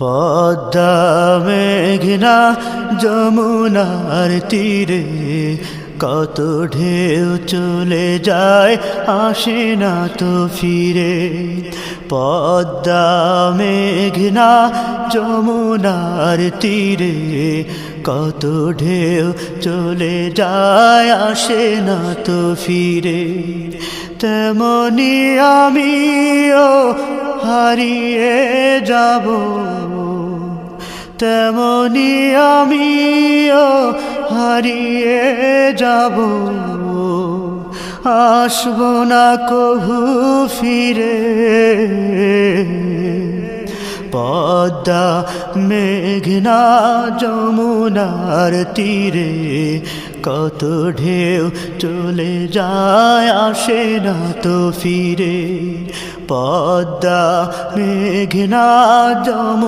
পদ্মা মেঘনা যমুনার তীরে কত ঢেউ চলে যায় আসে না তো ফিরে। পদ্মা মেঘনা যমুনার তীরে কত ঢেউ চলে যায় আসে না তো ফিরে। তেমনি আমিও হারিয়ে যাব, তেমনি আমিও হারিয়ে যাব, আসব না কভু ফিরে। পদ্মা মেঘনা যমুনার তীরে কত ঢেউ চলে যায় আসে না তো ফিরে। পদ্মা মেঘনা যমুনা